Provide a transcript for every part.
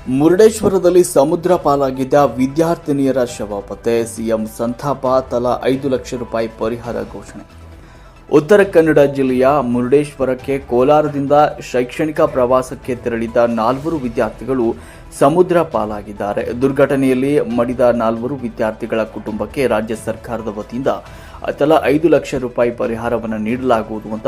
ಮುರುಡೇಶ್ವರದಲ್ಲಿ ಸಮುದ್ರ ಪಾಲಾಗಿದ್ದ ವಿದ್ಯಾರ್ಥಿನಿಯರ ಶವ ಪತ್ತೆ, ಸಿಎಂ ಸಂತಾಪ, ತಲಾ 5 ಲಕ್ಷ ರೂಪಾಯಿ ಪರಿಹಾರ ಘೋಷಣೆ. ಉತ್ತರ ಕನ್ನಡ ಜಿಲ್ಲೆಯ ಮುರುಡೇಶ್ವರಕ್ಕೆ ಕೋಲಾರದಿಂದ ಶೈಕ್ಷಣಿಕ ಪ್ರವಾಸಕ್ಕೆ ತೆರಳಿದ್ದ 4 ವಿದ್ಯಾರ್ಥಿಗಳು ಸಮುದ್ರ ಪಾಲಾಗಿದ್ದಾರೆ. ದುರ್ಘಟನೆಯಲ್ಲಿ ಮಡಿದ 4 ವಿದ್ಯಾರ್ಥಿಗಳ ಕುಟುಂಬಕ್ಕೆ ರಾಜ್ಯ ಸರ್ಕಾರದ ವತಿಯಿಂದ ತಲಾ 5 ಲಕ್ಷ ರೂಪಾಯಿ ಪರಿಹಾರವನ್ನು ನೀಡಲಾಗುವುದು ಅಂತ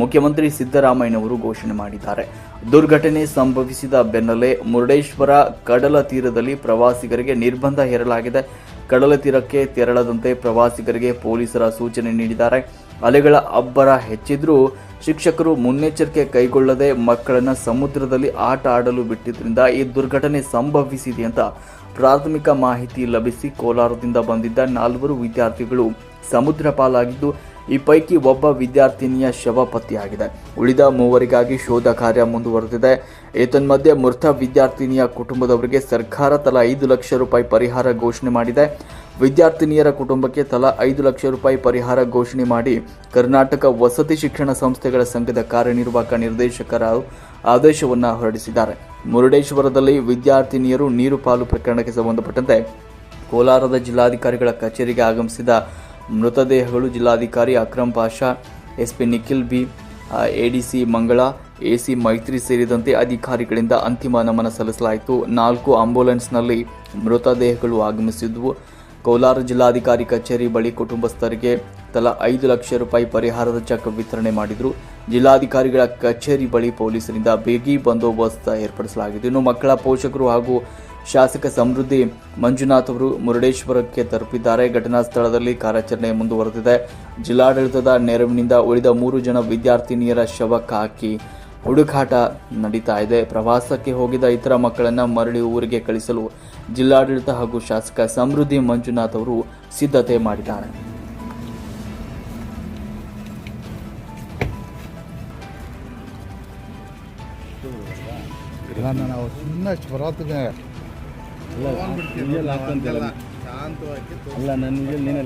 ಮುಖ್ಯಮಂತ್ರಿ ಸಿದ್ದರಾಮಯ್ಯನವರು ಘೋಷಣೆ ಮಾಡಿದ್ದಾರೆ. ದುರ್ಘಟನೆ ಸಂಭವಿಸಿದ ಬೆನ್ನಲ್ಲೇ ಮುರುಡೇಶ್ವರ ಕಡಲ ತೀರದಲ್ಲಿ ಪ್ರವಾಸಿಗರಿಗೆ ನಿರ್ಬಂಧ ಹೇರಲಾಗಿದೆ. ಕಡಲ ತೀರಕ್ಕೆ ತೆರಳದಂತೆ ಪ್ರವಾಸಿಗರಿಗೆ ಪೊಲೀಸರ ಸೂಚನೆ ನೀಡಿದ್ದಾರೆ. ಅಲೆಗಳ ಅಬ್ಬರ ಹೆಚ್ಚಿದ್ರೂ ಶಿಕ್ಷಕರು ಮುನ್ನೆಚ್ಚರಿಕೆ ಕೈಗೊಳ್ಳದೆ ಮಕ್ಕಳನ್ನು ಸಮುದ್ರದಲ್ಲಿ ಆಟ ಆಡಲು ಬಿಟ್ಟಿದ್ದರಿಂದ ಈ ದುರ್ಘಟನೆ ಸಂಭವಿಸಿದೆ ಅಂತ ಪ್ರಾಥಮಿಕ ಮಾಹಿತಿ ಲಭಿಸಿ ಕೋಲಾರದಿಂದ ಬಂದಿದ್ದ 4 ವಿದ್ಯಾರ್ಥಿಗಳು ಸಮುದ್ರ ಪಾಲಾಗಿದ್ದು, ಈ ಪೈಕಿ ಒಬ್ಬ ವಿದ್ಯಾರ್ಥಿನಿಯ ಶವ ಪತ್ತೆಯಾಗಿದೆ. ಉಳಿದ 3 ಶೋಧ ಕಾರ್ಯ ಮುಂದುವರೆದಿದೆ. ಏತನ್ಮಧ್ಯೆ ಮೃತ ವಿದ್ಯಾರ್ಥಿನಿಯ ಕುಟುಂಬದವರಿಗೆ ಸರ್ಕಾರ ತಲಾ 5 ಲಕ್ಷ ರೂಪಾಯಿ ಪರಿಹಾರ ಘೋಷಣೆ ಮಾಡಿದೆ. ವಿದ್ಯಾರ್ಥಿನಿಯರ ಕುಟುಂಬಕ್ಕೆ ತಲಾ 5 ಲಕ್ಷ ರೂಪಾಯಿ ಪರಿಹಾರ ಘೋಷಣೆ ಮಾಡಿ ಕರ್ನಾಟಕ ವಸತಿ ಶಿಕ್ಷಣ ಸಂಸ್ಥೆಗಳ ಸಂಘದ ಕಾರ್ಯನಿರ್ವಾಹಕ ನಿರ್ದೇಶಕರು ಆದೇಶವನ್ನು ಹೊರಡಿಸಿದ್ದಾರೆ. ಮುರುಡೇಶ್ವರದಲ್ಲಿ ವಿದ್ಯಾರ್ಥಿನಿಯರು ನೀರು ಪಾಲು ಪ್ರಕರಣಕ್ಕೆ ಸಂಬಂಧಪಟ್ಟಂತೆ ಕೋಲಾರದ ಜಿಲ್ಲಾಧಿಕಾರಿಗಳ ಕಚೇರಿಗೆ ಆಗಮಿಸಿದ ಮೃತದೇಹಗಳು ಜಿಲ್ಲಾಧಿಕಾರಿ Akram Pasha, SP Nikhil B, ADC ಮಂಗಳ, ಎಸಿ ಮೈತ್ರಿ ಸೇರಿದಂತೆ ಅಧಿಕಾರಿಗಳಿಂದ ಅಂತಿಮ ನಮನ ಸಲ್ಲಿಸಲಾಯಿತು. 4 ಆಂಬ್ಯುಲೆನ್ಸ್ನಲ್ಲಿ ಮೃತದೇಹಗಳು ಆಗಮಿಸಿದ್ವು. ಕೋಲಾರ ಜಿಲ್ಲಾಧಿಕಾರಿ ಕಚೇರಿ ಬಳಿ ಕುಟುಂಬಸ್ಥರಿಗೆ ತಲಾ 5 ಲಕ್ಷ ರೂಪಾಯಿ ಪರಿಹಾರದ ಚೆಕ್ ವಿತರಣೆ ಮಾಡಿದರು. ಜಿಲ್ಲಾಧಿಕಾರಿಗಳ ಕಚೇರಿ ಬಳಿ ಪೊಲೀಸರಿಂದ ಬಿಗಿ ಬಂದೋಬಸ್ತ್ ಏರ್ಪಡಿಸಲಾಗಿದೆ. ಇನ್ನು ಮಕ್ಕಳ ಪೋಷಕರು ಹಾಗೂ ಶಾಸಕ ಸಮೃದ್ಧಿ ಮಂಜುನಾಥ್ ಅವರು ಮುರುಡೇಶ್ವರಕ್ಕೆ ತಲುಪಿದ್ದಾರೆ. ಘಟನಾ ಸ್ಥಳದಲ್ಲಿ ಕಾರ್ಯಾಚರಣೆ ಮುಂದುವರೆದಿದೆ. ಜಿಲ್ಲಾಡಳಿತದ ನೆರವಿನಿಂದ ಉಳಿದ 3 ಜನ ವಿದ್ಯಾರ್ಥಿನಿಯರ ಶವಕ್ಕಾಗಿ ಹುಡುಕಾಟ ನಡೀತಾ ಇದೆ. ಪ್ರವಾಸಕ್ಕೆ ಹೋಗಿದ್ದ ಇತರ ಮಕ್ಕಳನ್ನು ಮರಳಿ ಊರಿಗೆ ಕಳಿಸಲು ಜಿಲ್ಲಾಡಳಿತ ಹಾಗೂ ಶಾಸಕ ಸಮೃದ್ಧಿ ಮಂಜುನಾಥ್ ಅವರು ಸಿದ್ಧತೆ ಮಾಡಿದ್ದಾರೆ. ಅಲ್ಲ ನನಗೆ ನೀನೇ